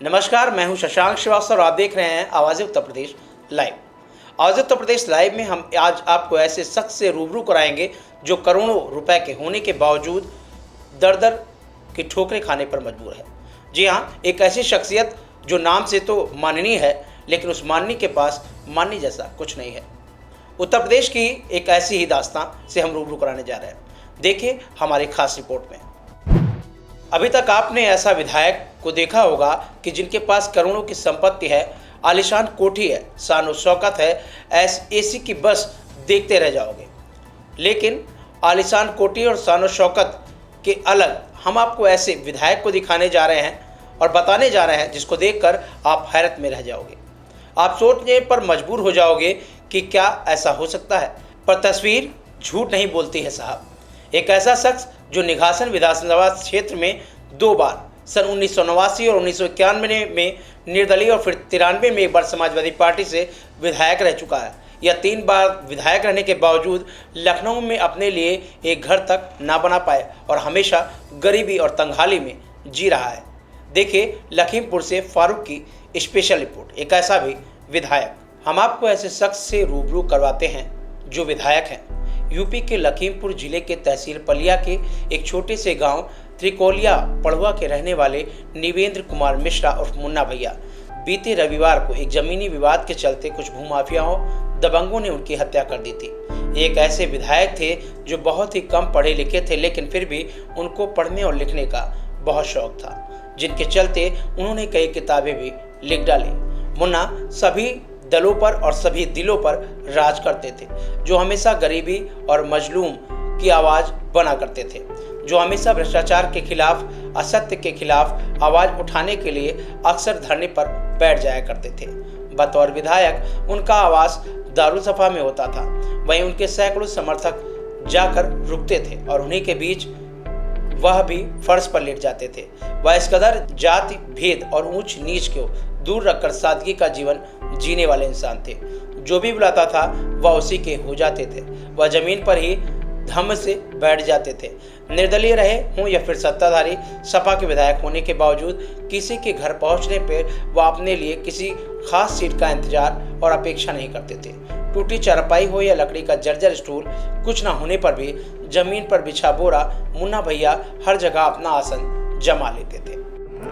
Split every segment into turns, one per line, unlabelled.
नमस्कार, मैं हूं शशांक श्रीवास्तव और आप देख रहे हैं आवाज़ उत्तर प्रदेश लाइव। आवाज़ उत्तर प्रदेश लाइव में हम आज आपको ऐसे शख्स से रूबरू कराएंगे जो करोड़ों रुपए के होने के बावजूद दर दर की ठोकरें खाने पर मजबूर है। जी हाँ, एक ऐसी शख्सियत जो नाम से तो माननीय है, लेकिन उस माननीय के पास माननीय जैसा कुछ नहीं है। उत्तर प्रदेश की एक ऐसी ही दास्तां से हम रूबरू कराने जा रहे हैं। देखिए हमारी खास रिपोर्ट में। अभी तक आपने ऐसा विधायक को देखा होगा कि जिनके पास करोड़ों की संपत्ति है, आलीशान कोठी है, शान शौकत है, एसी की बस देखते रह जाओगे। लेकिन आलीशान कोठी और शान शौकत के अलग हम आपको ऐसे विधायक को दिखाने जा रहे हैं और बताने जा रहे हैं जिसको देखकर आप हैरत में रह जाओगे। आप सोचने पर मजबूर हो जाओगे कि क्या ऐसा हो सकता है, पर तस्वीर झूठ नहीं बोलती है साहब। एक ऐसा शख्स जो निघासन विधानसभा क्षेत्र में 2 बार सन 1989 और 1991 में निर्दलीय और फिर 93 में एक बार समाजवादी पार्टी से विधायक रह चुका है। यह 3 बार विधायक रहने के बावजूद लखनऊ में अपने लिए एक घर तक ना बना पाए और हमेशा गरीबी और तंगहाली में जी रहा है। देखिए लखीमपुर से फारूक की स्पेशल रिपोर्ट। एक ऐसा भी विधायक, हम आपको ऐसे शख्स से रूबरू करवाते हैं जो विधायक हैं। यूपी के लखीमपुर जिले के तहसील पलिया के एक छोटे से गांव त्रिकोलिया पड़ुआ के रहने वाले निवेंद्र कुमार मिश्रा उर्फ मुन्ना भैया बीते रविवार को एक जमीनी विवाद के चलते कुछ भूमाफियाओं दबंगों ने उनकी हत्या कर दी थी। एक ऐसे विधायक थे जो बहुत ही कम पढ़े लिखे थे, लेकिन फिर भी उनको पढ़ने और लिखने का बहुत शौक था, जिनके चलते उन्होंने कई किताबें भी लिख डाली। मुन्ना सभी दलों पर और सभी दिलों पर राज करते थे, जो हमेशा गरीबी और मजलूम की आवाज़ बना करते थे, जो हमेशा भ्रष्टाचार के खिलाफ, असत्य के खिलाफ आवाज़ उठाने के लिए अक्सर धरने पर बैठ जाया करते थे। बतौर विधायक उनका आवास दारुसफा में होता था। वहीं उनके सैकड़ों समर्थक जाकर रुकते थे और उन्हीं के बीच वह भी फर्श पर लेट जाते थे। वह इस कदर जाति भेद और ऊंच नीच को दूर रखकर सादगी का जीवन जीने वाले इंसान थे। जो भी बुलाता था वह उसी के हो जाते थे। वह जमीन पर ही धम्म से बैठ जाते थे। निर्दलीय रहे हों या फिर सत्ताधारी, सपा के विधायक होने के बावजूद किसी के घर पहुंचने पर वह अपने लिए किसी खास सीट का इंतजार और अपेक्षा नहीं करते थे। टूटी चारपाई हो या लकड़ी का जर्जर स्टूल, कुछ न होने पर भी जमीन पर बिछा बोरा मुन्ना भैया हर जगह अपना आसन जमा लेते थे।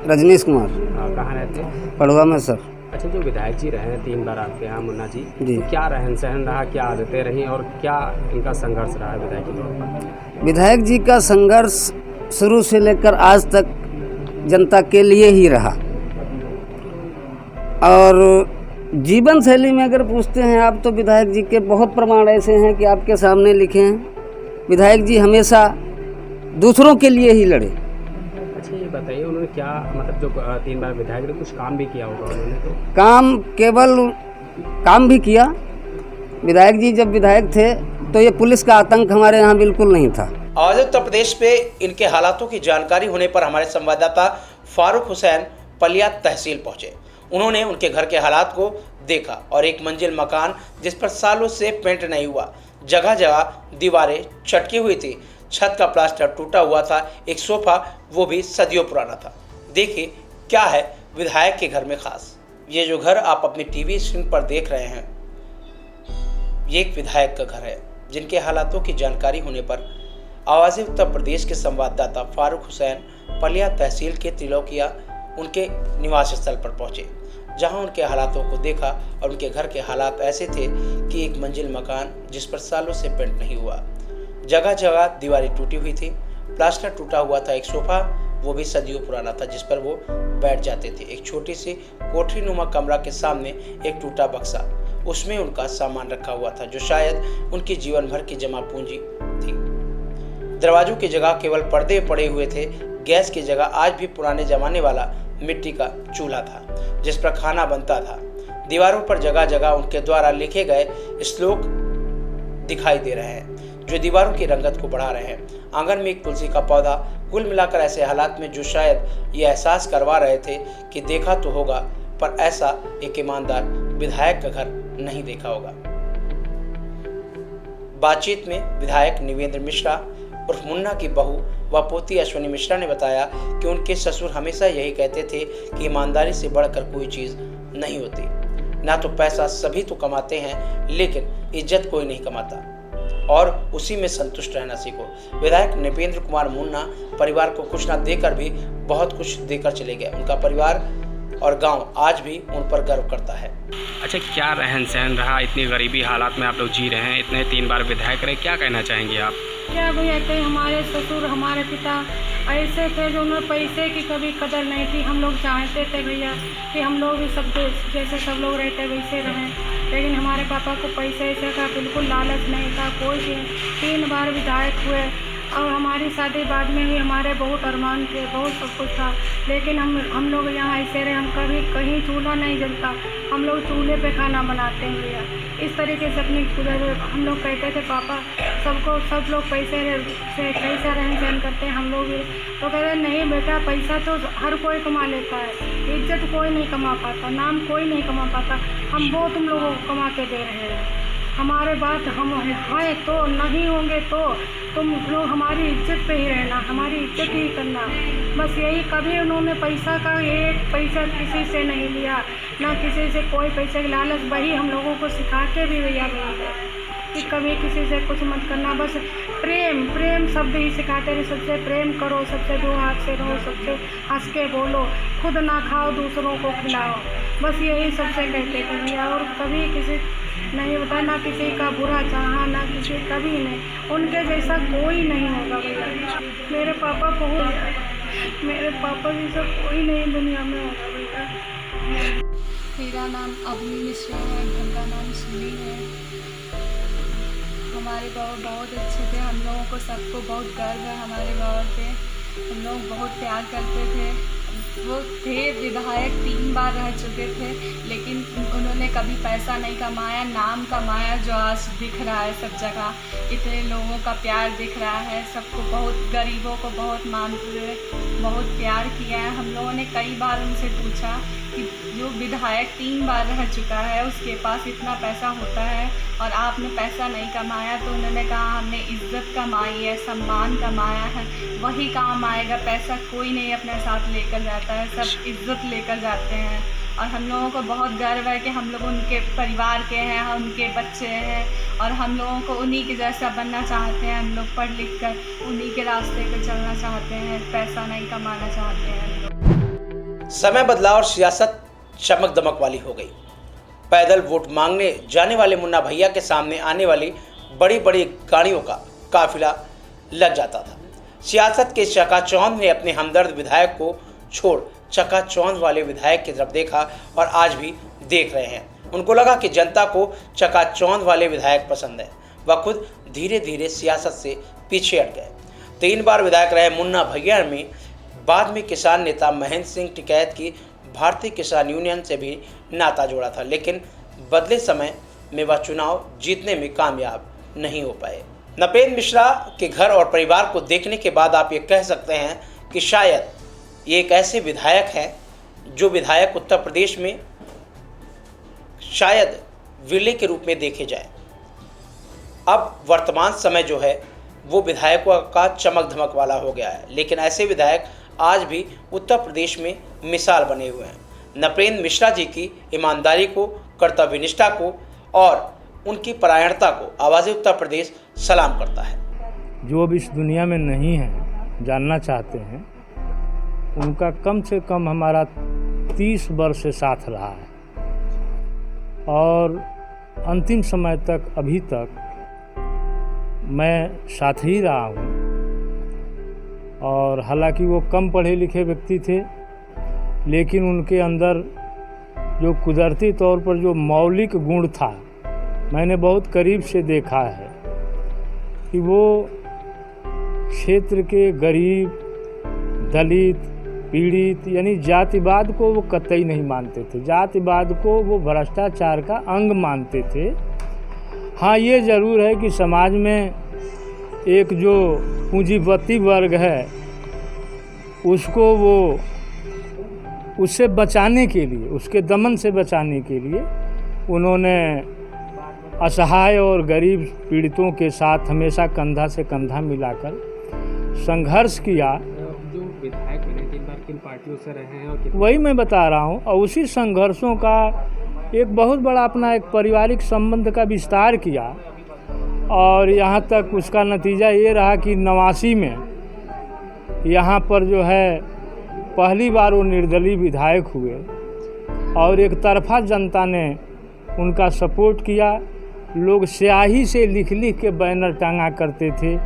रजनीश कुमार।
कहाँ रहते हैं?
पड़ुआ में सर।
अच्छा, जो विधायक जी रहे हैं 3 बार आपके यहाँ मुन्ना जी,
जी,
तो क्या रहन सहन रहा, क्या आदतें रही और क्या इनका संघर्ष रहा है विधायक के तौर पर?
विधायक जी का संघर्ष शुरू से लेकर आज तक जनता के लिए ही रहा। और जीवन शैली में अगर पूछते हैं आप, तो विधायक जी के बहुत प्रमाण ऐसे हैं कि आपके सामने लिखे हैं। विधायक जी हमेशा दूसरों के लिए ही लड़े।
अच्छा, ये बताइए उन्होंने क्या, मतलब जो 3 बार विधायक थे, कुछ काम भी किया होगा उन्होंने? तो
काम, केवल काम भी किया। विधायक जी जब विधायक थे तो ये पुलिस का आतंक हमारे यहाँ बिल्कुल नहीं था।
आवाज़ उत्तर प्रदेश पे इनके हालातों की जानकारी होने पर हमारे संवाददाता फारूक हुसैन पलिया तहसील पहुंचे। उन्होंने उनके घर के हालात को देखा और एक मंजिल मकान जिस पर सालों से पेंट नहीं हुआ, जगह जगह दीवारें चटकी हुई थी, छत का प्लास्टर टूटा हुआ था, एक सोफा वो भी सदियों पुराना था। देखिए क्या है विधायक के घर में खास। ये जो घर आप अपनी टीवी स्क्रीन पर देख रहे हैं, ये एक विधायक का घर है, जिनके हालातों की जानकारी होने पर आवाज़ उत्तर प्रदेश के संवाददाता फारूक हुसैन पलिया तहसील के त्रिलोकिया उनके निवास स्थल पर पहुंचे, जहां उनके हालातों को देखा। और उनके घर के हालात ऐसे थे कि एक मंजिल मकान जिस पर सालों से पेंट नहीं हुआ, जगह जगह दीवारें टूटी हुई थी, प्लास्टर टूटा हुआ था, एक सोफा वो भी सदियों पुराना था जिस पर वो बैठ जाते थे, एक छोटी सी कोठरी नुमा कमरा के सामने एक टूटा बक्सा, उसमें उनका सामान रखा हुआ था जो शायद उनकी जीवन भर की जमा पूंजी थी। दरवाजों की जगह केवल पर्दे पड़े हुए थे। गैस की जगह आज भी पुराने जमाने वाला मिट्टी का चूल्हा था जिस पर खाना बनता था। दीवारों पर जगह जगह उनके द्वारा लिखे गए श्लोक दिखाई दे रहे हैं जो दीवारों की रंगत को बढ़ा रहे हैं। आंगन में एक तुलसी का पौधा। कुल मिलाकर ऐसे हालात में जो शायद ये एहसास करवा रहे थे कि देखा तो होगा, पर ऐसा एक ईमानदार विधायक का घर नहीं देखा होगा। बातचीत में विधायक निवेंद्र मिश्रा उर्फ मुन्ना की बहू व पोती अश्विनी मिश्रा ने बताया कि उनके ससुर हमेशा यही कहते थे कि ईमानदारी से बढ़कर कोई चीज़ नहीं होती। ना तो पैसा सभी तो कमाते हैं, लेकिन इज्जत कोई नहीं कमाता और उसी में संतुष्ट रहना सीखो। विधायक नृपेंद्र कुमार मुन्ना परिवार को कुछ न देकर भी बहुत कुछ देकर चले गए। उनका परिवार और गांव आज भी उन पर गर्व करता है।
अच्छा, क्या रहन सहन रहा, इतनी गरीबी हालात में आप लोग जी रहे हैं, इतने 3 बार विधायक रहे, क्या कहना चाहेंगे आप?
क्या भैया कहीं हमारे ससुर हमारे पिता ऐसे थे जो उन्हें पैसे की कभी कदर नहीं थी। हम लोग चाहते थे भैया कि हम लोग भी सब जैसे सब लोग रहते वैसे रहें, लेकिन हमारे पापा को पैसे ऐसे का बिल्कुल लालच नहीं था। कोई भी 3 बार विधायक हुए और हमारी शादी बाद में ही हमारे बहुत अरमान थे, बहुत सब कुछ था, लेकिन हम लोग यहाँ ऐसे रहे। हम कभी कहीं चूल्हा नहीं जलता, हम लोग चूल्हे पे खाना बनाते हैं भैया। इस तरीके से अपनी हम लोग कहते थे पापा सब लोग पैसे से कैसा रहन सहन करते हैं, हम लोग भी तो कहते नहीं बेटा, पैसा तो हर कोई कमा लेता है, इज्जत कोई नहीं कमा पाता, नाम कोई नहीं कमा पाता। हम वो तुम लोगों को कमा के दे रहे हैं। हमारे बात हम हैं तो नहीं होंगे तो तुम लोग हमारी इज्जत पे ही रहना, हमारी इज्जत ही करना। बस यही, कभी उन्होंने पैसा का एक पैसा किसी से नहीं लिया, ना किसी से कोई पैसे की लालच। वही हम लोगों को सिखा के भी भैया गए कि कभी किसी से कुछ मत करना, बस प्रेम शब्द ही सिखाते रहे। सबसे प्रेम करो, सबसे दो हाथ से रहो, सबसे हंस के बोलो, खुद ना खाओ दूसरों को खिलाओ, बस यही सबसे कहते थे भैया। और कभी किसी नहीं होता, ना किसी का बुरा चाहा, ना किसी कभी नहीं, उनके जैसा कोई नहीं होगा भैया। मेरे पापा जैसा कोई नहीं दुनिया में होगा भैया।
मेरा नाम अवनी मिश्रा है, उनका नाम सुनी है। हमारे बाबा बहुत अच्छे थे, हम लोगों को सबको बहुत गर्व है हमारे बाबा पे। हम लोग बहुत प्यार करते थे। वो थे विधायक, 3 बार रह चुके थे, लेकिन उन्होंने कभी पैसा नहीं कमाया, नाम कमाया जो आज दिख रहा है सब जगह। इतने लोगों का प्यार दिख रहा है, सबको बहुत, गरीबों को बहुत मानते हुए बहुत प्यार किया है। हम लोगों ने कई बार उनसे पूछा कि जो विधायक 3 बार रह चुका है उसके पास इतना पैसा होता है और आपने पैसा नहीं कमाया, तो उन्होंने कहा हमने इज्जत कमाई है, सम्मान कमाया है, वही काम आएगा। पैसा कोई नहीं अपने साथ लेकर जाता है, सब इज्जत लेकर जाते हैं। और हम लोगों को बहुत गर्व है कि हम लोग उनके परिवार के हैं, उनके बच्चे हैं और हम लोगों को उन्हीं के जैसा बनना चाहते हैं। हम लोग पढ़ लिख कर उन्हीं के रास्ते पे चलना चाहते हैं, पैसा नहीं कमाना चाहते हैं हम लोग।
समय बदला और सियासत चमक दमक वाली हो गई। पैदल वोट मांगने जाने वाले मुन्ना भैया के सामने आने वाली बड़ी बड़ी गाड़ियों का काफिला लग जाता था। सियासत के चकाचौंध ने अपने हमदर्द विधायक को छोड़ चकाचौंध वाले विधायक की तरफ देखा और आज भी देख रहे हैं। उनको लगा कि जनता को चकाचौंध वाले विधायक पसंद है। वह खुद धीरे धीरे सियासत से पीछे हट गए। 3 बार विधायक रहे मुन्ना भैया में बाद में किसान नेता महेंद्र सिंह टिकैत की भारतीय किसान यूनियन से भी नाता जोड़ा था, लेकिन बदले समय में वह चुनाव जीतने में कामयाब नहीं हो पाए। नृपेंद्र मिश्रा के घर और परिवार को देखने के बाद आप ये कह सकते हैं कि शायद ये एक ऐसे विधायक हैं जो विधायक उत्तर प्रदेश में शायद विरले के रूप में देखे जाए। अब वर्तमान समय जो है वो विधायकों का चमक धमक वाला हो गया है, लेकिन ऐसे विधायक आज भी उत्तर प्रदेश में मिसाल बने हुए हैं। नृपेंद्र मिश्रा जी की ईमानदारी को, कर्तव्यनिष्ठा को और उनकी परायणता को आवाज़ उत्तर प्रदेश सलाम करता है।
जो अब इस दुनिया में नहीं है, जानना चाहते हैं, उनका कम से कम हमारा 30 वर्ष से साथ रहा है और अंतिम समय तक, अभी तक मैं साथ ही रहा हूँ। और हालांकि वो कम पढ़े लिखे व्यक्ति थे, लेकिन उनके अंदर जो कुदरती तौर पर जो मौलिक गुण था, मैंने बहुत करीब से देखा है कि वो क्षेत्र के गरीब, दलित, पीड़ित यानी जातिवाद को वो कतई नहीं मानते थे। जातिवाद को वो भ्रष्टाचार का अंग मानते थे। हाँ, ये ज़रूर है कि समाज में एक जो पूंजीपति वर्ग है उसको वो उससे बचाने के लिए, उसके दमन से बचाने के लिए उन्होंने असहाय और गरीब पीड़ितों के साथ हमेशा कंधा से कंधा मिलाकर संघर्ष किया।
जो विधायक बने 3 बार किन पार्टियों से रहे हैं और कितने
वही मैं बता रहा हूँ, और उसी संघर्षों का एक बहुत बड़ा अपना एक पारिवारिक संबंध का विस्तार किया, और यहाँ तक उसका नतीजा ये रहा कि 89 में यहाँ पर जो है पहली बार वो निर्दलीय विधायक हुए, और एक तरफा जनता ने उनका सपोर्ट किया। लोग स्याही से लिख लिख के बैनर टांगा करते थे,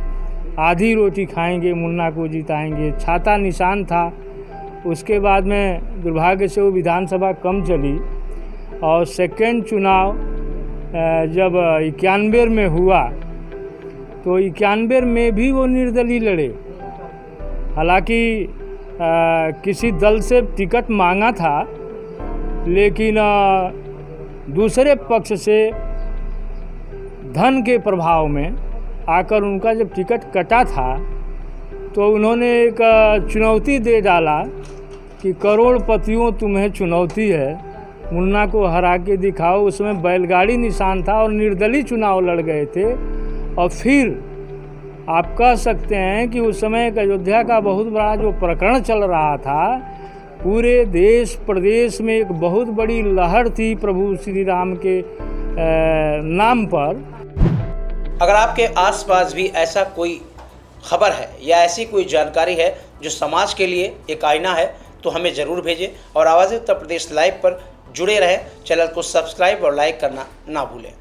आधी रोटी खाएंगे मुन्ना को जिताएंगे, छाता निशान था। उसके बाद में दुर्भाग्य से वो विधानसभा कम चली, और सेकेंड चुनाव जब 91 में हुआ तो 91 में भी वो निर्दलीय लड़े। हालांकि किसी दल से टिकट मांगा था, लेकिन दूसरे पक्ष से धन के प्रभाव में आकर उनका जब टिकट कटा था तो उन्होंने एक चुनौती दे डाला कि करोड़पतियों तुम्हें चुनौती है, मुन्ना को हरा के दिखाओ। उसमें बैलगाड़ी निशान था और निर्दलीय चुनाव लड़ गए थे। और फिर आप कह सकते हैं कि उस समय एक अयोध्या का बहुत बड़ा जो प्रकरण चल रहा था, पूरे देश प्रदेश में एक बहुत बड़ी लहर थी प्रभु श्री राम के नाम पर।
अगर आपके आसपास भी ऐसा कोई खबर है या ऐसी कोई जानकारी है जो समाज के लिए एक आईना है, तो हमें ज़रूर भेजें, और आवाज़ उत्तर प्रदेश लाइव पर जुड़े रहें। चैनल को सब्सक्राइब और लाइक करना ना भूलें।